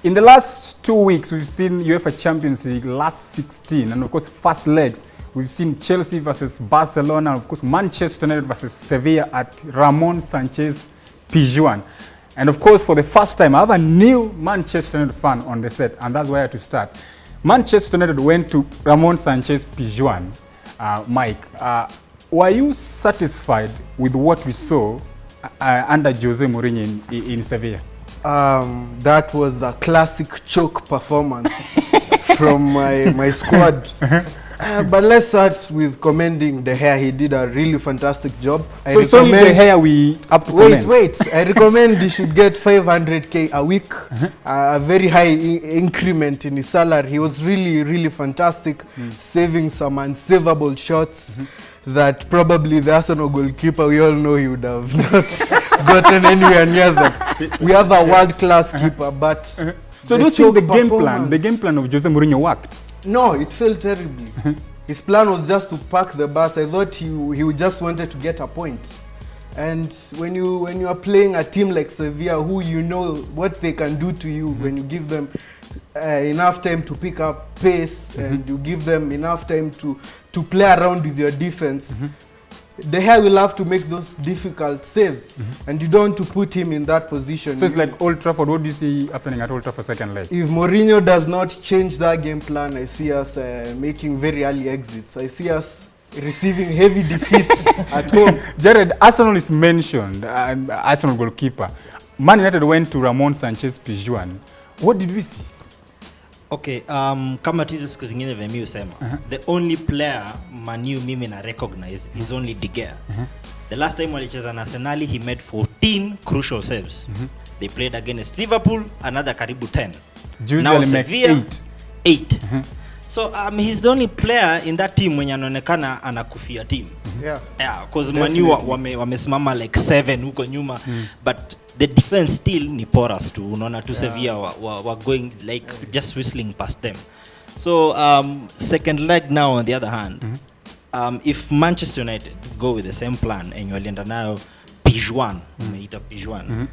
In the last 2 weeks, we've seen UEFA Champions League last 16, and of course, first legs. We've seen Chelsea versus Barcelona, and of course, Manchester United versus Sevilla at Ramon Sanchez Pizjuan. And of course, for the first time, I have a new Manchester United fan on the set, and that's where I had to start. Manchester United went to Ramon Sanchez Pizjuan. Mike, were you satisfied with what we saw under Jose Mourinho in Sevilla? That was a classic choke performance from my squad. But let's start with commending De Gea. He did a really fantastic job. So it's only De Gea we have to commend. Wait. I recommend he should get 500k a week, a very high increment in his salary. He was really fantastic, saving some unsavable shots that probably the Arsenal goalkeeper, we all know he would have not gotten anywhere near that. We have a world-class keeper, but so do you think the game plan of Jose Mourinho worked? No, it failed terribly. His plan was just to park the bus. I thought he just wanted to get a point. And when you are playing a team like Sevilla, who you know what they can do to you when you give them enough time to pick up pace and you give them enough time to play around with your defense, De Gea will have to make those difficult saves, and you don't want to put him in that position. So it's like Old Trafford. What do you see happening at Old Trafford second leg? If Mourinho does not change that game plan, I see us making very early exits. I see us receiving heavy defeats at home. Jared, Arsenal is mentioned, Arsenal goalkeeper. Man United went to Ramon Sanchez Pizjuan. What did we see? Okay, kama tizo siku zingine vemi usema, the only player Manu mimi na recognize is only De Gea. The last time walicheza na Arsenal, he made 14 crucial saves. They played against Liverpool, another karibu 10. Now Sevilla, 8. So he's the only player in that team mwenye anaonekana anakufia team. Yeah, because Manu wamesimama like 7 huko nyuma, but the defense still ni porous tu. Unaona tu Sevilla were going like just whistling past them. So second leg now on the other hand, if Manchester United go with the same plan and walienda nayo Pizjuan, umeita Pizjuan,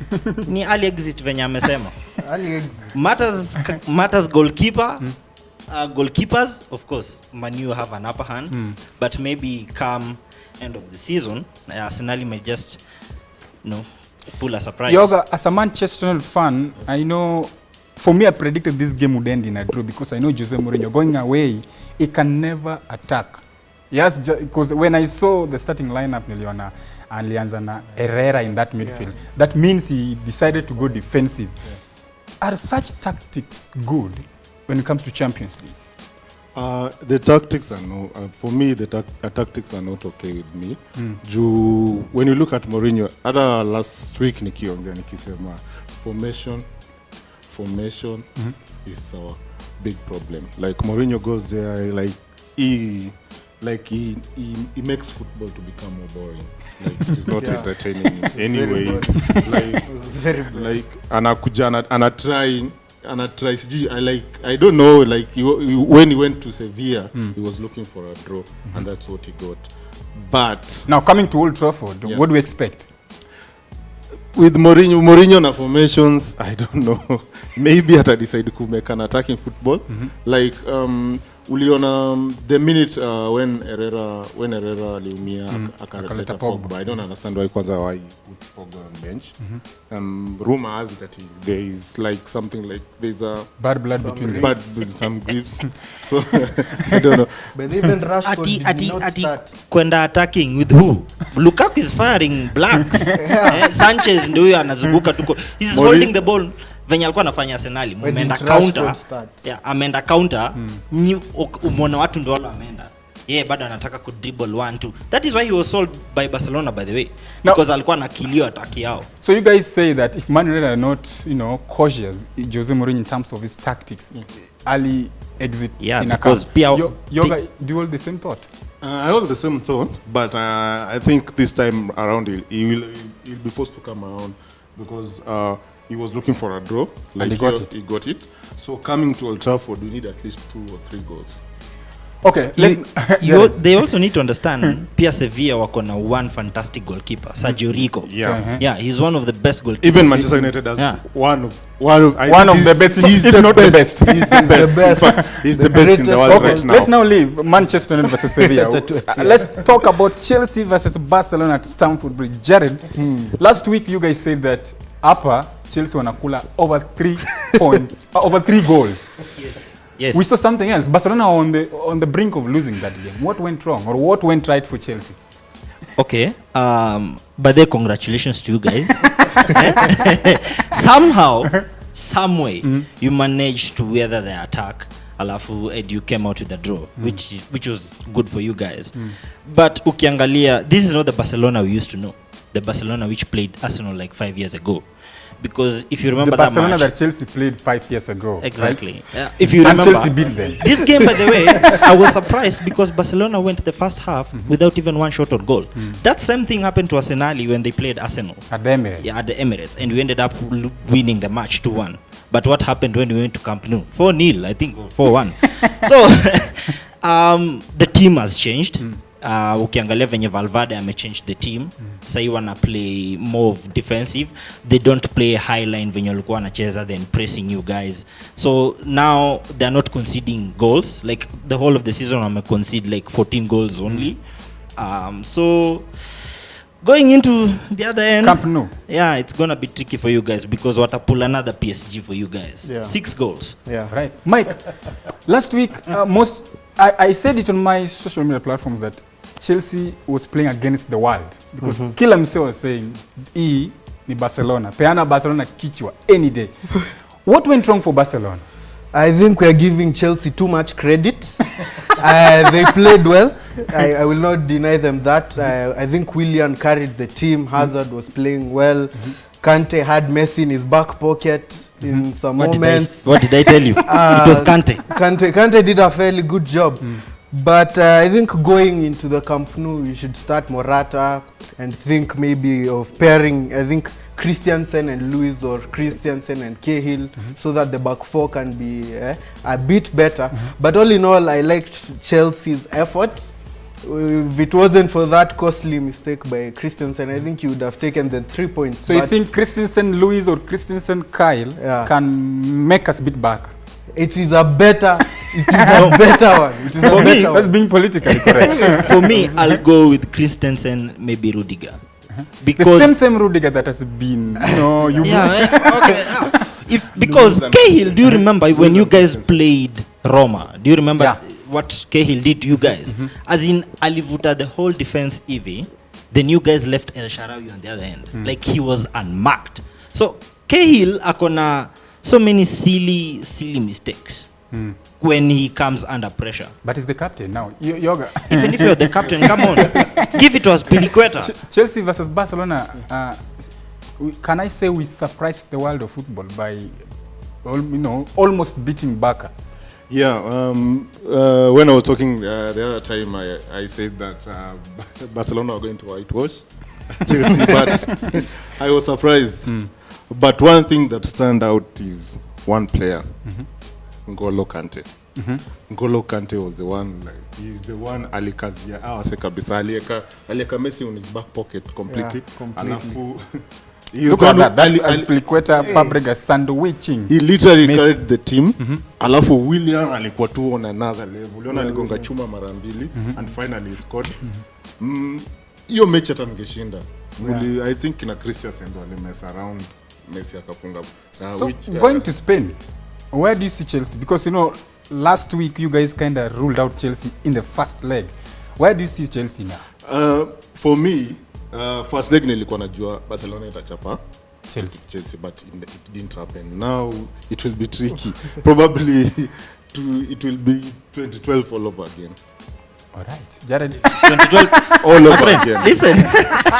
ni early exit venye amesema. Early exit. Matters goalkeeper. Goalkeepers, of course, Manu have an upper hand, but maybe come end of the season, Arsenal may just, pull a surprise. Yoga, as a Manchester United fan, I know, for me, I predicted this game would end in a draw because I know Jose Mourinho going away, he can never attack. Yes, because when I saw the starting lineup, Niliona alianza na Herrera in that midfield, that means he decided to go defensive. Are such tactics good when it comes to Champions League? The tactics are no. For me, the tactics are not okay with me. When you look at Mourinho, other last week nikisema formation is our big problem. Like Mourinho goes there, he makes football to become more boring. Like it is not entertaining in any ways. Like anakuja I don't know, when he went to Sevilla, he was looking for a draw, and that's what he got. But now coming to Old Trafford, what do we expect? With Mourinho na formations, I don't know. Maybe at a decide to make an attacking football. Uliona the minute when Herrera aliumia akaleta Pogba. I don't understand why he put Pogba on bench. Rumor has it that there is there's a bad blood between them. Some griefs. So I don't know. But even Rashford did not start. Kwenda attacking with who? Lukaku is firing blanks. Sanchez ndio huyo anazunguka tuko. He's holding the ball. Venye alikuwa anafanya Arsenal, ameenda counter, umeona watu ndio wale ameenda. Bado anataka ku dribble 1-2. That is why he was sold by Barcelona, by the way, because alikuwa anakilio attack yao. So you guys say that if Man United are not, cautious, Jose Mourinho in terms of his tactics, early exit in a because Yoga, do you hold the same thought? I hold the same thought, but I think this time around he'll be forced to come around because he was looking for a draw, and he got it. So coming to Old Trafford, we need at least 2 or 3 goals. Okay, they also need to understand pia Sevilla wako na one fantastic goalkeeper, Sergio Rico. Yeah, he's one of the best goalkeepers. Even Manchester United has one of the best, he's if the not the best. He's the best. In fact, he's the best in the world right now. Let's now leave Manchester United versus Sevilla. Let's talk about Chelsea versus Barcelona at Stamford Bridge. Jared, last week you guys said that hapa Chelsea wanakula over 3 goals. Yes. We saw something else. Barcelona on the brink of losing that game. What went wrong, or what went right for Chelsea? Okay. But then congratulations to you guys. Somehow, some way, you managed to weather the attack. Alafu and you came out with a draw, which was good for you guys. But ukiangalia, this is not the Barcelona we used to know. The Barcelona which played Arsenal like 5 years ago. Because if you remember the Barcelona that match, that Chelsea played 5 years ago. Exactly. Right? If you remember, and Chelsea beat them. This game, by the way, I was surprised because Barcelona went the first half without even one shot on goal. That same thing happened to Arsenal when they played Arsenal. At the Emirates. Yeah, at the Emirates. And we ended up winning the match 2-1. But what happened when we went to Camp Nou? 4-0, I think, or 4-1. So, the team has changed. Ukiangalia venye Valverde amechange the team. Sasa hii wana play more of defensive. They don't play high line venye walikuwa wanacheza then pressing you guys. So now they're not conceding goals. Like the whole of the season wame concede like 14 goals only. So going into the other end, Camp Nou. Yeah, it's gonna be tricky for you guys because pull another PSG for you guys. 6 goals. Yeah. Right. Mike, last week, I said it on my social media platforms that Chelsea was playing against the world because kila msee was saying hii ni Barcelona. Peana Barcelona kichwa any day. What went wrong for Barcelona? I think we are giving Chelsea too much credit. They played well. I will not deny them that. I think Willian carried the team. Hazard was playing well. Kante had Messi in his back pocket in some moments. What did I tell you? It was Kante. Kante did a fairly good job. But I think going into the Camp Nou, you should start Morata and think maybe of pairing, I think, Christensen and Luis or Christensen and Cahill so that the back four can be a bit better. But all in all, I liked Chelsea's effort. If it wasn't for that costly mistake by Christensen, I think you would have taken the 3 points. So you think Christensen Luis or Christensen Kyle can make us beat back? It is a better one. It is for a me, better that's one. being politically correct. For me, I'll go with Christensen, maybe Rudiger. Because the same Rudiger that has been, you because Cahill, do you remember when you guys played Roma? Do you remember what Cahill did to you guys? As in, alivuta the whole defense Evie, then you guys left El Shaarawy on the other end. Like he was unmarked. So Cahill akona so many silly mistakes when he comes under pressure. But he's the captain now. Yoga. Even if you're the captain, come on, give it to us, Piliqueta. Chelsea versus Barcelona. Can I say we surprised the world of football by, almost beating Barca? Yeah. When I was talking the other time, I said that Barcelona are going to whitewash Chelsea, but I was surprised. But one thing that stand out is one player, N'Golo Kante. N'Golo Kante was the one, he's the one alikazia awase kabisa, alieka Messi on his back pocket completely. Alafu look at that, that's as Piliqueta Fabregas sandwiching. He literally carried the team. Alafu Willian alikuwa tu on another level. Uliona aligonga chuma mara mbili and finally he scored. Hiyo mechi hata ningeshinda. I think kina Christensen ndo alimess around Messi akafunga. So going to Spain, where do you see Chelsea? Because last week you guys kind of ruled out Chelsea in the first leg. Where do you see Chelsea now? For me, first leg nilikuwa najua Barcelona itachapa Chelsea, but it didn't happen. Now it will be tricky. Probably it will be 2012 all over again. All right, Jared. 2012 all over again. Listen,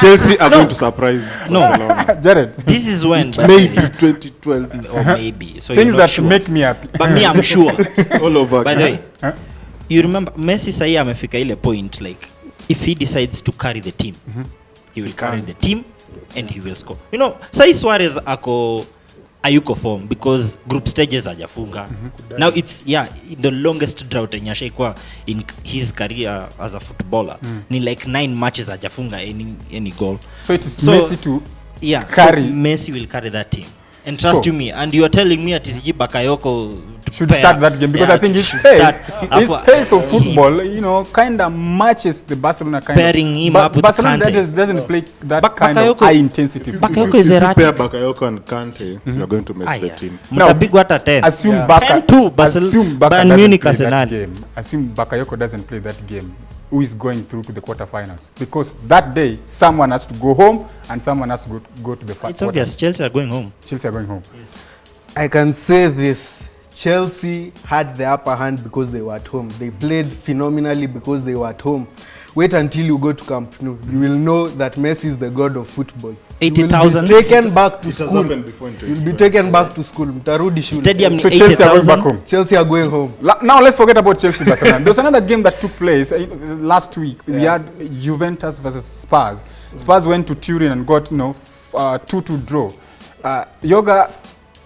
Chelsea are going to surprise Barcelona. Jared, this is when maybe 2012 or maybe. So things you're not that sure. make me happy. But me, I'm sure. all over. By the way, you remember Messi sahi amefika ile point, like if he decides to carry the team, he will carry the team and he will score. Sahi Suarez ako ayuko form because group stages hajafunga. Now it's the longest drought yenye ashaikuwa in his career as a footballer. Ni like 9 matches hajafunga any goal. So it is Messi to carry. So Messi will carry that team. And trust you me, and you are telling me that TCG Bakayoko should start that game because I think his pace of football, you know, kind of matches the Barcelona kind pairing him up with Barcelona Kante. doesn't play that kind of high intensity. Bakayoko is erratic. If you pair Bakayoko and Kante, you're going to mess the team. Now, big what at 10. Assume Baka Bayern Munich Arsenal. Assume Bakayoko doesn't play that game. Who is going through to the quarterfinals? Because that day, someone has to go home and someone has to go to the final. It's obvious. Chelsea are going home. Chelsea are going home. Yes. I can say this. Chelsea had the upper hand because they were at home. They played phenomenally because they were at home. Wait until you go to Camp Nou. You will know that Messi is the god of football. 80,000. Taken back to school. You'll be taken back to school. Stadium. So Chelsea are going back home. Chelsea are going home. Now let's forget about Chelsea Barcelona. There was another game that took place last week. We had Juventus versus Spurs. Spurs went to Turin and got 2-2 draw. Yoga,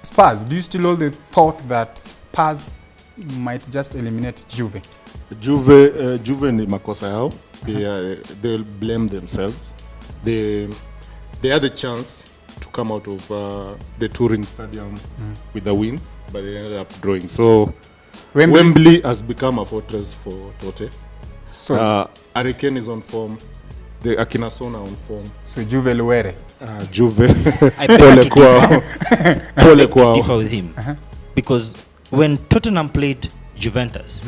Spurs, do you still hold the thought that Spurs might just eliminate Juve? Juve ni makosa yao. They'll blame themselves. They had a chance to come out of the Turin Stadium with a win, but they ended up drawing. So Wembley has become a fortress for Tote. So Hurricane is on form. The Akinasona on form. So Juve Luere. Juve. I beg to differ with him. Because when Tottenham played Juventus,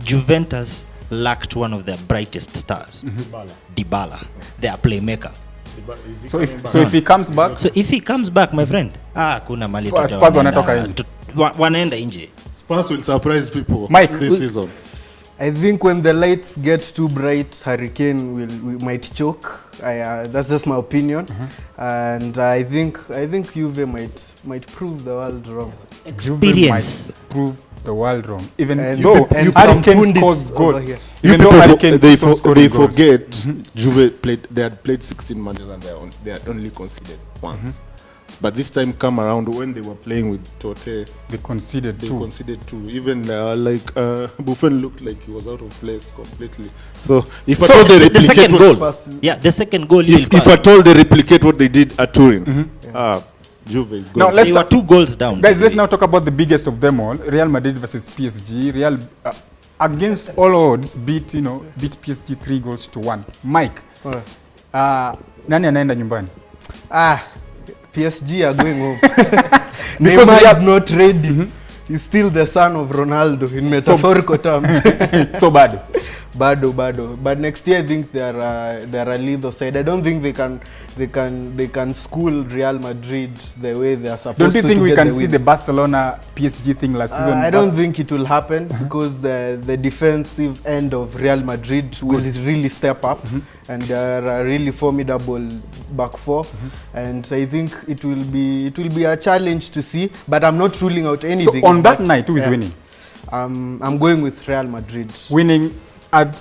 Juventus lacked one of their brightest stars, Dybala, their playmaker. So if he comes back, my friend, kuna mali Spurs wanatoka nje. Wanaenda nje. Spurs will surprise people this season. I think when the lights get too bright, Hurricane we might choke. That's just my opinion, and I think Juve might prove the world wrong. Experience might prove the world wrong. Even though Hurricane scores goal. They forget Juve played. They had played 16 matches and they had only conceded once. But this time come around when they were playing with Tote, they conceded two. Even Buffon looked like he was out of place completely. So if at all they replicate the second goal, if at all they replicate what they did at Turin, Juve is good. Now they were 2 goals down. Guys, let's now talk about the biggest of them all: Real Madrid versus PSG. Real against all odds beat PSG 3-1. Mike, nani anaenda nyumbani? PSG are going home. Neymar is not ready. He's still the son of Ronaldo in metaphorical terms. So bad. But next year I think they're a lethal side. I don't think they can school Real Madrid the way they are supposed to. Don't you think we can see the Barcelona PSG thing last season? I don't think it will happen because the defensive end of Real Madrid will really step up, and they are a really formidable back four, and I think it will be a challenge to see. But I'm not ruling out anything. So on that night, who is winning? I'm going with Real Madrid. Winning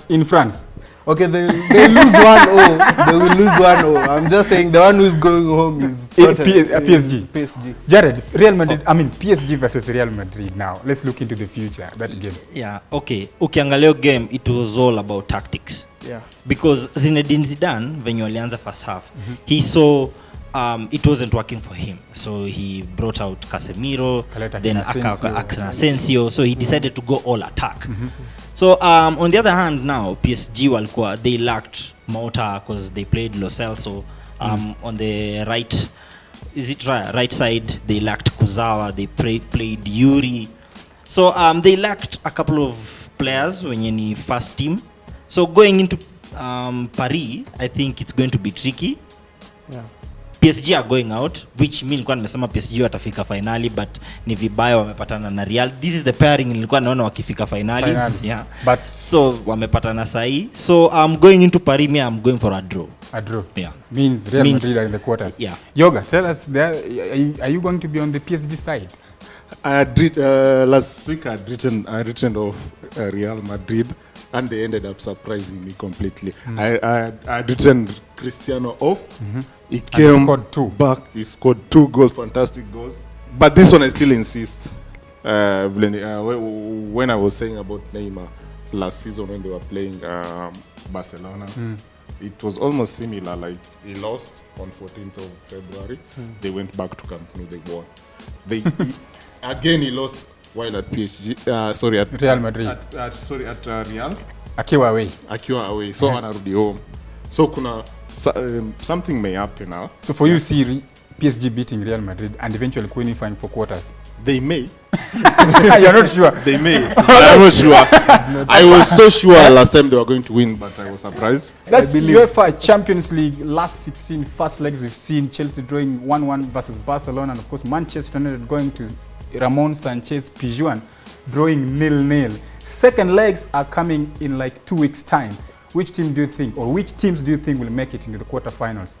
in France. Okay, they lose 1-0. They will lose 1-0. I'm just saying the one who's going home is PSG. PSG. Jared, Real Madrid. I mean PSG versus Real Madrid. Now let's look into the future. That game. Yeah. Okay. Ukiangalia game, it was all about tactics. Yeah. Because Zinedine Zidane, when you alianza first half, he saw it wasn't working for him, so he brought out Casemiro, then Asensio, so he decided to go all attack. So on the other hand, now PSG walikuwa, they lacked Mota because they played Lo Celso. On the right side they lacked Kuzawa, they played Yuri, so they lacked a couple of players when you first team. So going into Paris, I think it's going to be tricky. Yeah. PSG are going out, which nilikuwa nimesema PSG watafika finali, but ni vibaya wamepatana na Real. This is the pairing nilikuwa naona wakifika finali. Yeah. But so wamepatana sahi. So I'm going into Paris, I'm going for a draw. A draw. Yeah. Means Real Madrid are in the quarters. Yeah. Yoga, tell us, are you going to be on the PSG side? Last week I had written off Real Madrid, and they ended up surprising me completely. I had written Cristiano off. He came back. He scored 2 goals, fantastic goals. But this one I still insist. When I was saying about Neymar last season when they were playing Barcelona, it was almost similar. Like he lost on 14th of February. They went back to Camp Nou. They won. Again he lost while at PSG. Sorry, at Real Madrid. At Real. Akiwa away. Akiwa away. So anarudi home. So kuna something may happen now. So for you see PSG beating Real Madrid and eventually qualifying for quarters. They may. You're not sure. They may. I'm not sure. I was so sure last time they were going to win, but I was surprised. That's UEFA Champions League last 16 first legs. We've seen Chelsea drawing 1-1 versus Barcelona, and of course Manchester United going to Ramon Sanchez Pizjuan drawing 0-0. Second legs are coming in like 2 weeks' time. Which team do you think, or which teams do you think will make it into the quarterfinals?